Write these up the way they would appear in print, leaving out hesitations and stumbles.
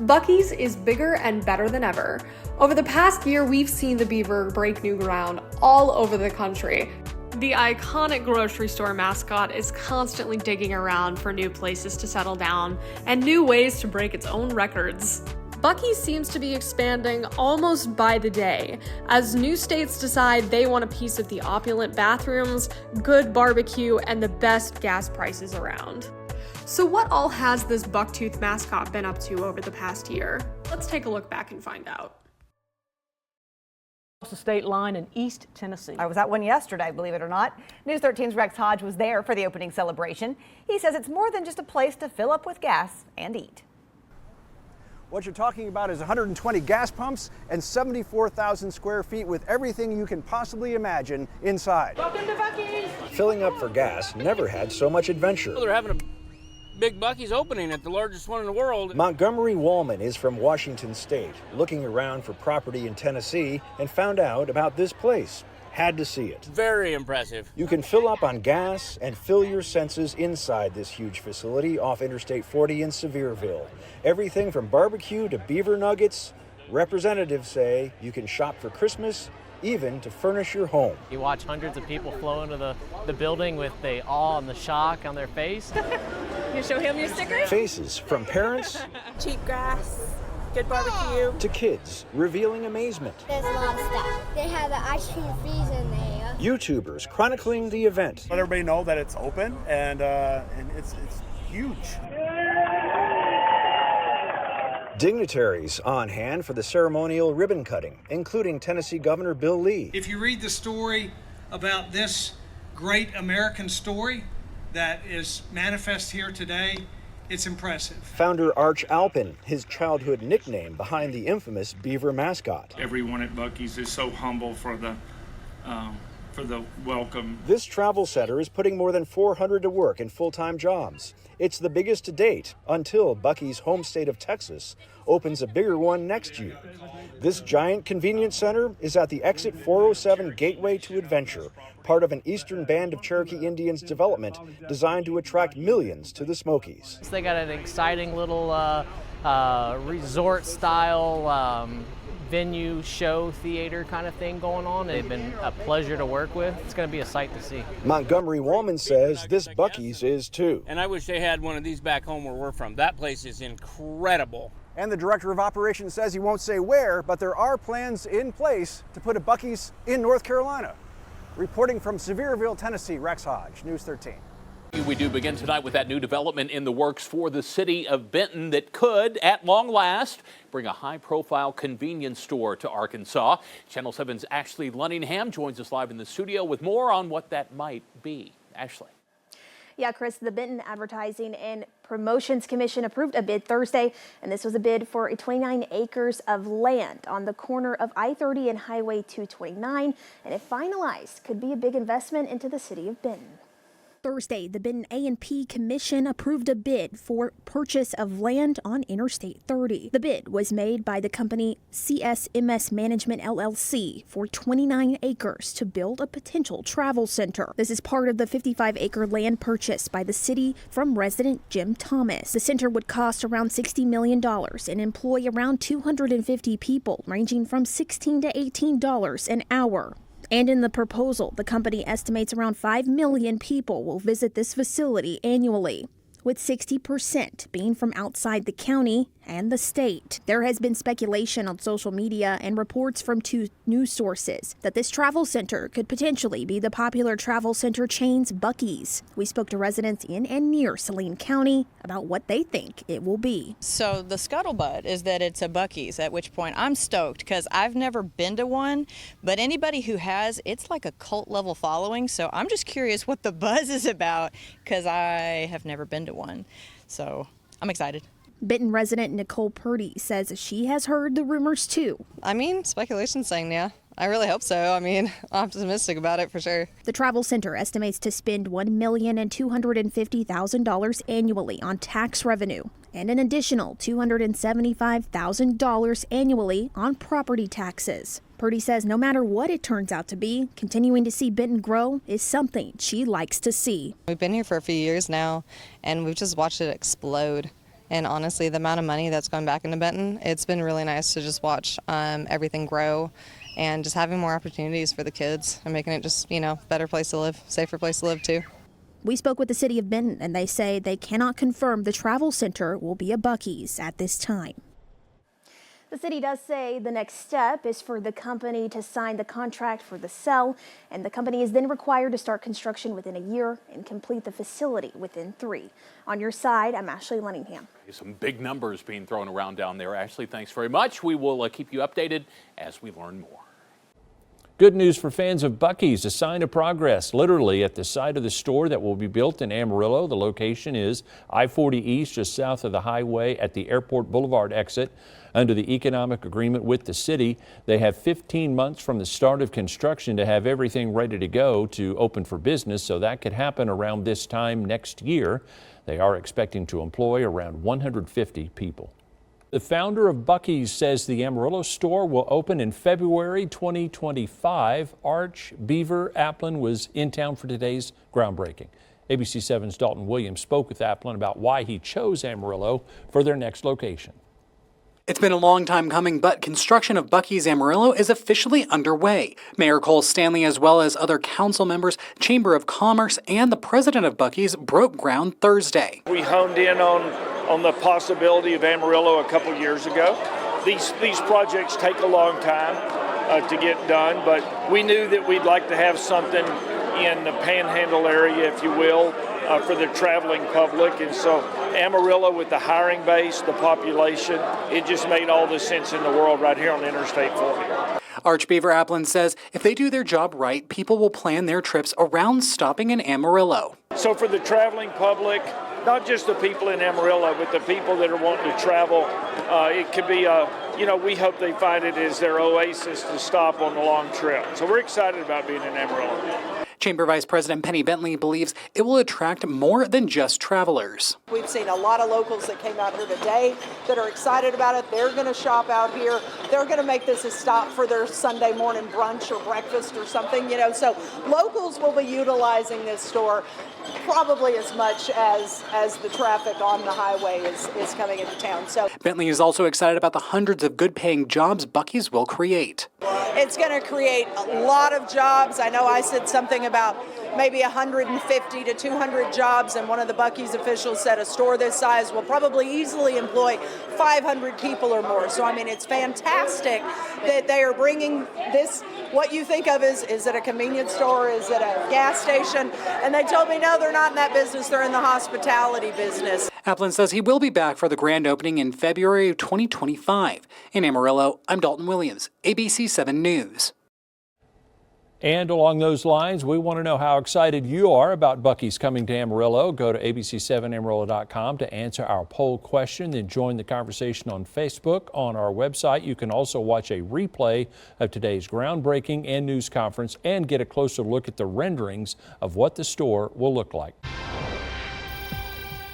Buc-ee's is bigger and better than ever. Over the past year, we've seen the beaver break new ground all over the country. The iconic grocery store mascot is constantly digging around for new places to settle down and new ways to break its own records. Buc-ee's seems to be expanding almost by the day, as new states decide they want a piece of the opulent bathrooms, good barbecue, and the best gas prices around. So what all has this bucktooth mascot been up to over the past year? Let's take a look back and find out. The state line in East Tennessee. I was at one yesterday, believe it or not. News 13's Rex Hodge was there for the opening celebration. He says it's more than just a place to fill up with gas and eat. What you're talking about is 120 gas pumps and 74,000 square feet with everything you can possibly imagine inside. Welcome to Buc-ee's! Filling up for gas never had so much adventure. Well, they're having a big Buc-ee's opening at the largest one in the world. Montgomery Wallman is from Washington State, looking around for property in Tennessee and found out about this place. Had to see it. Very impressive. You can fill up on gas and fill your senses inside this huge facility off Interstate 40 in Sevierville. Everything from barbecue to beaver nuggets. Representatives say you can shop for Christmas, even to furnish your home. You watch hundreds of people flow into the building with the awe and the shock on their face. You show him your sticker? Faces from parents Cheap grass, good barbecue. to kids, revealing amazement. There's a lot of stuff. They have the ice cream freezer in there. YouTubers chronicling the event. Let everybody know that it's open and it's huge. Dignitaries on hand for the ceremonial ribbon cutting, including Tennessee Governor Bill Lee. If you read the story about this great American story that is manifest here today, it's impressive. Founder Arch Alpin, his childhood nickname behind the infamous beaver mascot. Everyone at Buc-ee's is so humble for the welcome. This travel center is putting more than 400 to work in full-time jobs. It's the biggest to date until Buc-ee's home state of Texas opens a bigger one next year. This giant convenience center is at the Exit 407 Gateway to Adventure, part of an Eastern Band of Cherokee Indians development designed to attract millions to the Smokies. They got an exciting little resort-style venue, show, theater kind of thing going on. They've been a pleasure to work with. It's going to be a sight to see. Montgomery Wallman says this Buc-ee's is too. And I wish they had one of these back home where we're from. That place is incredible. And the director of operations says he won't say where, but there are plans in place to put a Buc-ee's in North Carolina. Reporting from Sevierville, Tennessee, Rex Hodge, News 13. We do begin tonight with that new development in the works for the city of Benton that could, at long last, bring a high-profile convenience store to Arkansas. Channel 7's Ashley Lunningham joins us live in the studio with more on what that might be. Ashley. Yeah, Chris, the Benton Advertising and Promotions Commission approved a bid Thursday, and this was a bid for 29 acres of land on the corner of I-30 and Highway 229, and if finalized, could be a big investment into the city of Benton. Thursday, the Benton A&P Commission approved a bid for purchase of land on Interstate 30. The bid was made by the company CSMS Management LLC for 29 acres to build a potential travel center. This is part of the 55-acre land purchase by the city from resident Jim Thomas. The center would cost around $60 million and employ around 250 people, ranging from $16 to $18 an hour. And in the proposal, the company estimates around 5 million people will visit this facility annually, with 60% being from outside the county and the state. There has been speculation on social media and reports from two news sources that this travel center could potentially be the popular travel center chain's Buc-ee's. We spoke to residents in and near Saline County about what they think it will be. So the scuttlebutt is that it's a Buc-ee's, at which point I'm stoked because I've never been to one, but anybody who has, it's like a cult level following. So I'm just curious what the buzz is about because I have never been to one. So I'm excited. Benton resident Nicole Purdy says she has heard the rumors too. I mean, speculation saying, yeah. I really hope so. I mean, I'm optimistic about it for sure. The travel center estimates to spend $1,250,000 annually on tax revenue and an additional $275,000 annually on property taxes. Purdy says no matter what it turns out to be, continuing to see Benton grow is something she likes to see. We've been here for a few years now, and we've just watched it explode. And honestly, the amount of money that's going back into Benton, it's been really nice to just watch everything grow and just having more opportunities for the kids and making it just, better place to live, safer place to live too. We spoke with the city of Benton, and they say they cannot confirm the travel center will be a Buc-ee's at this time. The city does say the next step is for the company to sign the contract for the sale, and the company is then required to start construction within a year and complete the facility within 3. On your side, I'm Ashley Lunningham. Some big numbers being thrown around down there. Ashley, thanks very much. We will keep you updated as we learn more. Good news for fans of Buc-ee's, a sign of progress literally at the site of the store that will be built in Amarillo. The location is I-40 East, just south of the highway at the Airport Boulevard exit. Under the economic agreement with the city, they have 15 months from the start of construction to have everything ready to go to open for business, so that could happen around this time next year. They are expecting to employ around 150 people. The founder of Buc-ee's says the Amarillo store will open in February 2025. Arch Beaver Applin was in town for today's groundbreaking. ABC 7's Dalton Williams spoke with Applin about why he chose Amarillo for their next location. It's been a long time coming, but construction of Buc-ee's Amarillo is officially underway. Mayor Cole Stanley, as well as other council members, Chamber of Commerce, and the president of Buc-ee's broke ground Thursday. We honed in on the possibility of Amarillo a couple years ago. These projects take a long time to get done, but we knew that we'd like to have something in the Panhandle area, if you will, for the traveling public. And so Amarillo, with the hiring base, the population, it just made all the sense in the world right here on Interstate 40. Arch Beaver Applin says if they do their job right, people will plan their trips around stopping in Amarillo. So for the traveling public, not just the people in Amarillo, but the people that are wanting to travel, it could be we hope they find it as their oasis to stop on the long trip. So we're excited about being in Amarillo. Chamber Vice President Penny Bentley believes it will attract more than just travelers. We've seen a lot of locals that came out here today that are excited about it. They're going to shop out here. They're going to make this a stop for their Sunday morning brunch or breakfast or something, So locals will be utilizing this store probably as much as the traffic on the highway is coming into town. So Bentley is also excited about the hundreds of good-paying jobs Buc-ee's will create. It's going to create a lot of jobs. I know I said something about maybe 150 to 200 jobs, and one of the Buc-ee's officials said a store this size will probably easily employ 500 people or more. So, it's fantastic that they are bringing this, what you think of is it a convenience store, is it a gas station? And they told me, no, they're not in that business, they're in the hospitality business. Applin says he will be back for the grand opening in February of 2025. In Amarillo, I'm Dalton Williams, ABC 7 News. And along those lines, we want to know how excited you are about Buc-ee's coming to Amarillo. Go to abc7amarillo.com to answer our poll question, then join the conversation on Facebook. On our website, you can also watch a replay of today's groundbreaking and news conference and get a closer look at the renderings of what the store will look like.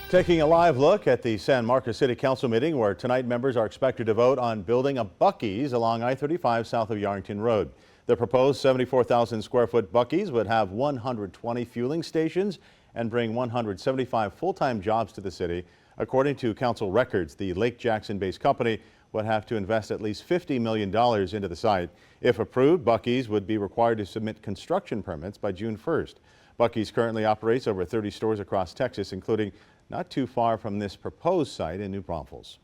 Taking a live look at the San Marcos City Council meeting, where tonight members are expected to vote on building a Buc-ee's along I-35 south of Yarrington Road. The proposed 74,000 square foot Buc-ee's would have 120 fueling stations and bring 175 full-time jobs to the city. According to council records, the Lake Jackson-based company would have to invest at least $50 million into the site. If approved, Buc-ee's would be required to submit construction permits by June 1st. Buc-ee's currently operates over 30 stores across Texas, including not too far from this proposed site in New Braunfels.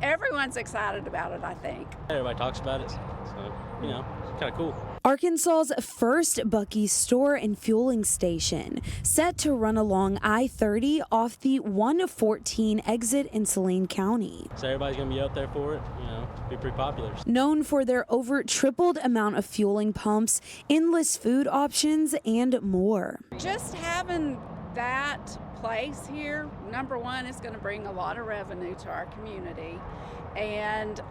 Everyone's excited about it, I think. Everybody talks about it, so, it's kind of cool. Arkansas's first Buc-ee's store and fueling station, set to run along I-30 off the 114 exit in Saline County. So everybody's going to be out there for it, be pretty popular. Known for their over tripled amount of fueling pumps, endless food options, and more. Just having that place here, number one, is going to bring a lot of revenue to our community, and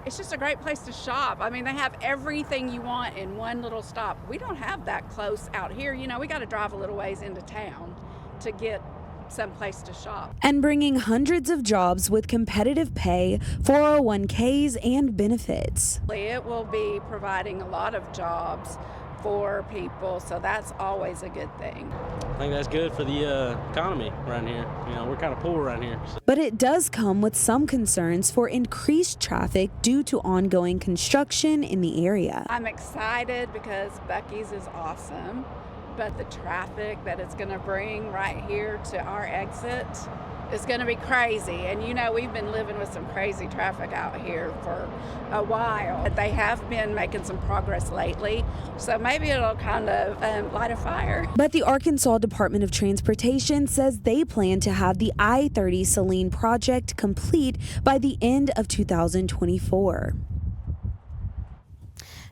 it's just a great place to shop. They have everything you want in one little stop. We don't have that close out here. We got to drive a little ways into town to get someplace to shop. And bringing hundreds of jobs with competitive pay, 401ks, and benefits. It will be providing a lot of jobs for people, so that's always a good thing. I think that's good for the economy around here. You know, we're kind of poor around here. But it does come with some concerns for increased traffic due to ongoing construction in the area. I'm excited because Buc-ee's is awesome, but the traffic that it's going to bring right here to our exit is going to be crazy. And you know, we've been living with some crazy traffic out here for a while. But they have been making some progress lately, so maybe it'll kind of light a fire. But the Arkansas Department of Transportation says they plan to have the I-30 Saline project complete by the end of 2024.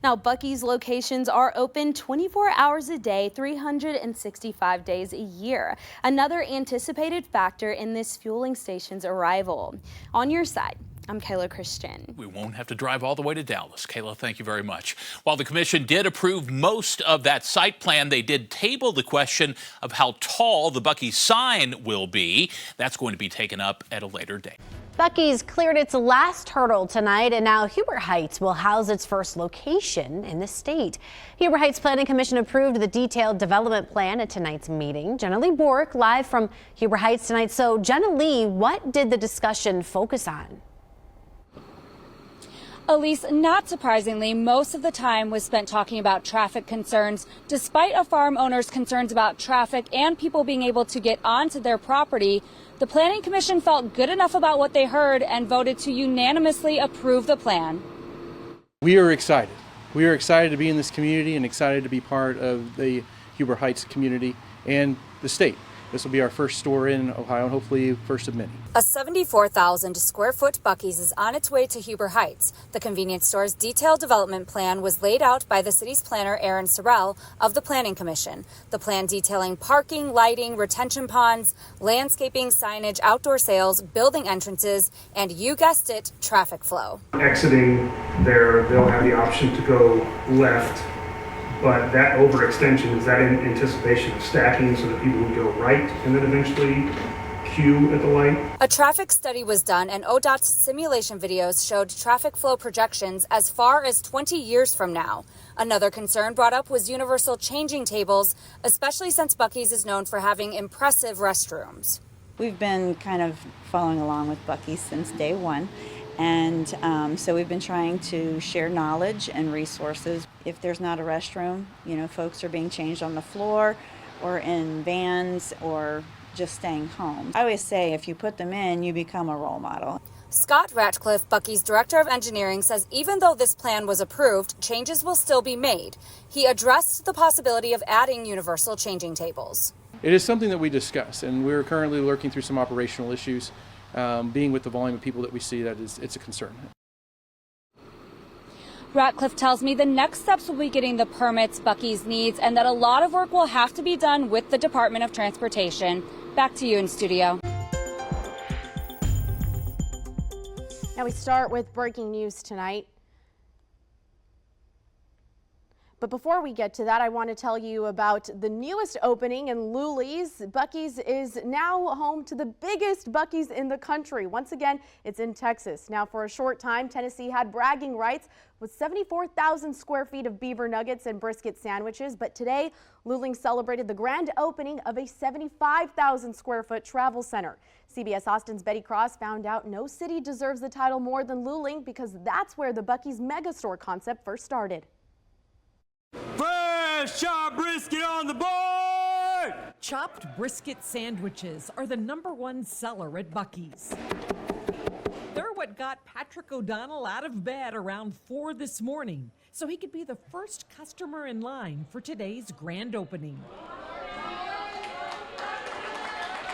Now, Buc-ee's locations are open 24 hours a day, 365 days a year. Another anticipated factor in this fueling station's arrival. On your side, I'm Kayla Christian. We won't have to drive all the way to Dallas. Kayla, thank you very much. While the commission did approve most of that site plan, they did table the question of how tall the Buc-ee sign will be. That's going to be taken up at a later date. Buc-ee's cleared its last hurdle tonight, and now Huber Heights will house its first location in the state. Huber Heights Planning Commission approved the detailed development plan at tonight's meeting. Jenna Lee Bork live from Huber Heights tonight. So, Jenna Lee, what did the discussion focus on? Elise, not surprisingly, most of the time was spent talking about traffic concerns. Despite a farm owner's concerns about traffic and people being able to get onto their property, the Planning Commission felt good enough about what they heard and voted to unanimously approve the plan. We are excited. We are excited to be in this community and excited to be part of the Huber Heights community and the state. This will be our first store in Ohio and hopefully first of many. A 74,000 square foot Buc-ee's is on its way to Huber Heights. The convenience store's detailed development plan was laid out by the city's planner, Aaron Sorrell, of the Planning Commission. The plan detailing parking, lighting, retention ponds, landscaping, signage, outdoor sales, building entrances, and you guessed it, traffic flow. Exiting there, they'll have the option to go left. But that overextension, is that in anticipation of stacking so that people would go right and then eventually queue at the light? A traffic study was done and ODOT's simulation videos showed traffic flow projections as far as 20 years from now. Another concern brought up was universal changing tables, especially since Buc-ee's is known for having impressive restrooms. We've been kind of following along with Buc-ee's since day one. And so we've been trying to share knowledge and resources. If there's not a restroom, you know, folks are being changed on the floor or in vans or just staying home. I always say if you put them in, you become a role model. Scott Ratcliffe, Buc-ee's Director of Engineering, says even though this plan was approved, changes will still be made. He addressed the possibility of adding universal changing tables. It is something that we discuss, and we're currently working through some operational issues. Being with the volume of people that we see, it's a concern. Ratcliffe tells me the next steps will be getting the permits Buc-ee's needs and that a lot of work will have to be done with the Department of Transportation. Back to you in studio. Now we start with breaking news tonight. But before we get to that, I want to tell you about the newest opening in Lulee's. Buc-ee's is now home to the biggest Buc-ee's in the country. Once again, it's in Texas. Now, for a short time, Tennessee had bragging rights with 74,000 square feet of beaver nuggets and brisket sandwiches. But today, Luling celebrated the grand opening of a 75,000 square foot travel center. CBS Austin's Betty Cross found out no city deserves the title more than Luling because that's where the Buc-ee's megastore concept first started. Fresh chopped brisket on the board! Chopped brisket sandwiches are the #1 seller at Buc-ee's. They're what got Patrick O'Donnell out of bed around 4 this morning, so he could be the first customer in line for today's grand opening.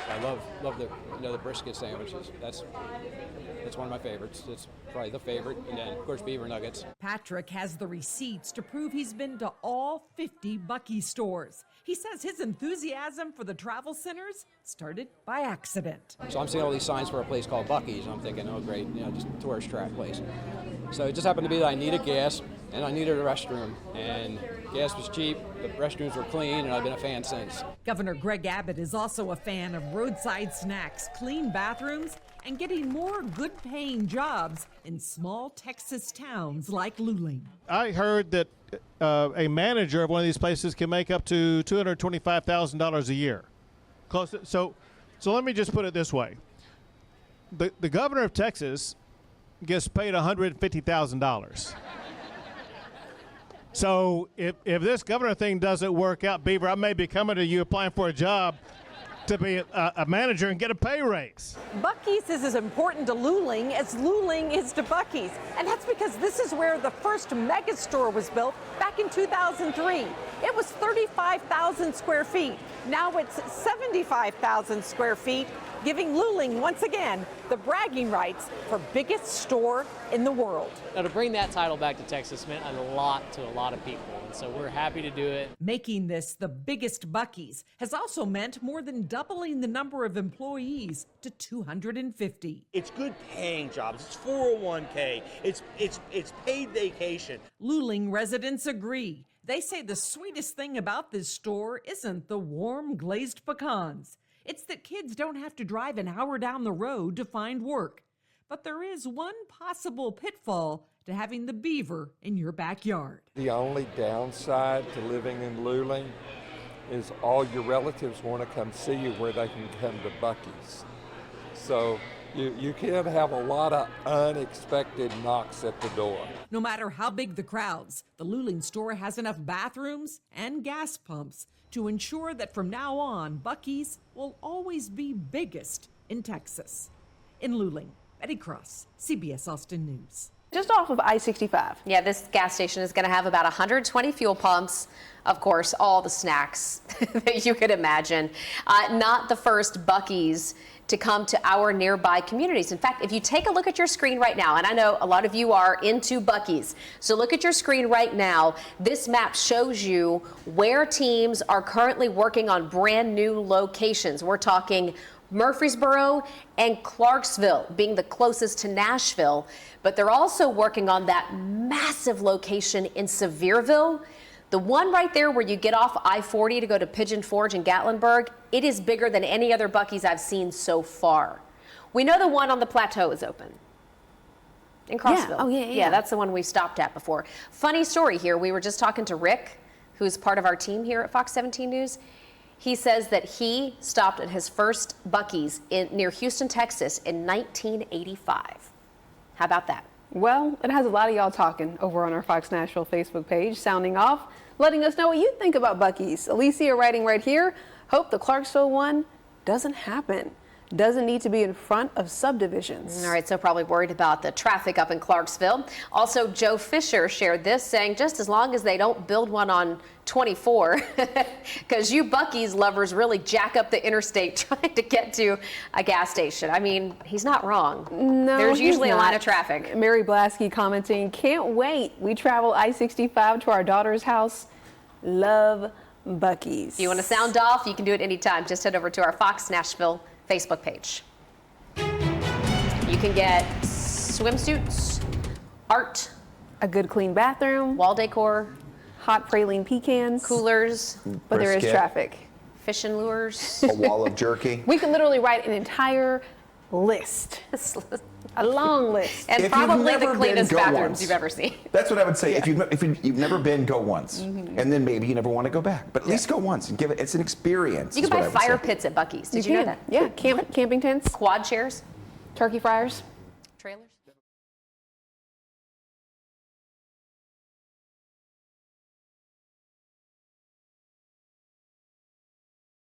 I love the brisket sandwiches. That's one of my favorites. It's probably the favorite, and then of course beaver nuggets. Patrick has the receipts to prove he's been to all 50 Buc-ee stores. He says his enthusiasm for the travel centers started by accident. So I'm seeing all these signs for a place called Buc-ee's, and I'm thinking, oh great, just a tourist trap place. So it just happened to be that I needed gas and I needed a restroom, and gas was cheap, the restrooms were clean, and I've been a fan since. Governor Greg Abbott is also a fan of roadside snacks, clean bathrooms, and getting more good-paying jobs in small Texas towns like Luling. I heard that a manager of one of these places can make up to $225,000 a year. Close to, so let me just put it this way. The governor of Texas gets paid $150,000. So if this governor thing doesn't work out, Beaver, I may be coming to you applying for a job to be a manager and get a pay raise. Buc-ees is as important to Luling as Luling is to Buc-ees. And that's because this is where the first mega store was built back in 2003. It was 35,000 square feet. Now it's 75,000 square feet, giving Luling, once again, the bragging rights for biggest store in the world. Now, to bring that title back to Texas meant a lot to a lot of people, and so we're happy to do it. Making this the biggest Buc-ees has also meant more than doubling the number of employees to 250. It's good paying jobs. It's 401k. It's paid vacation. Luling residents agree. They say the sweetest thing about this store isn't the warm glazed pecans. It's that kids don't have to drive an hour down the road to find work. But there is one possible pitfall to having the beaver in your backyard. The only downside to living in Luling is all your relatives want to come see you where they can come to Buc-ees. So you can have a lot of unexpected knocks at the door. No matter how big the crowds, the Luling store has enough bathrooms and gas pumps to ensure that from now on, Buc-ees will always be biggest in Texas. In Luling, Betty Cross, CBS Austin News. Just off of I-65. Yeah, this gas station is going to have about 120 fuel pumps. Of course, all the snacks that you could imagine. Not the first Buc-ees to come to our nearby communities. In fact, if you take a look at your screen right now, and I know a lot of you are into Buc-ees, so look at your screen right now. This map shows you where teams are currently working on brand new locations. We're talking Murfreesboro and Clarksville being the closest to Nashville, but they're also working on that massive location in Sevierville. The one right there where you get off I-40 to go to Pigeon Forge and Gatlinburg, it is bigger than any other Buc-ees I've seen so far. We know the one on the plateau is open. In Crossville. Yeah. Oh, yeah. Yeah, that's the one we stopped at before. Funny story here. We were just talking to Rick, who's part of our team here at Fox 17 News. He says that he stopped at his first Buc-ees near Houston, Texas in 1985. How about that? Well, it has a lot of y'all talking over on our Fox Nashville Facebook page, sounding off, letting us know what you think about Buc-ees. Alicia writing right here, hope the Clarksville one doesn't happen. Doesn't need to be in front of subdivisions. All right, so probably worried about the traffic up in Clarksville. Also, Joe Fisher shared this, saying just as long as they don't build one on 24, because you Buc-ees lovers really jack up the interstate trying to get to a gas station. I mean, he's not wrong. No, there's usually he's a line not. of traffic. Mary Blasky commenting, can't wait. We travel I-65 to our daughter's house. Love Buc-ees. If you want to sound off, you can do it anytime. Just head over to our Fox Nashville Facebook page. You can get swimsuits, art, a good clean bathroom, wall decor, hot praline pecans, coolers, but there is traffic. Fishing lures, a wall of jerky. We could literally write an entire list, a long list, and if probably the cleanest bathrooms once, you've ever seen. That's what I would say. Yeah. If you've never been, go once, Mm-hmm. and then maybe you never want to go back. But at least go once and give it. It's an experience. You can buy fire pits at Buc-ees. Did you know that? Yeah, camping tents, quad chairs, turkey fryers, trailers.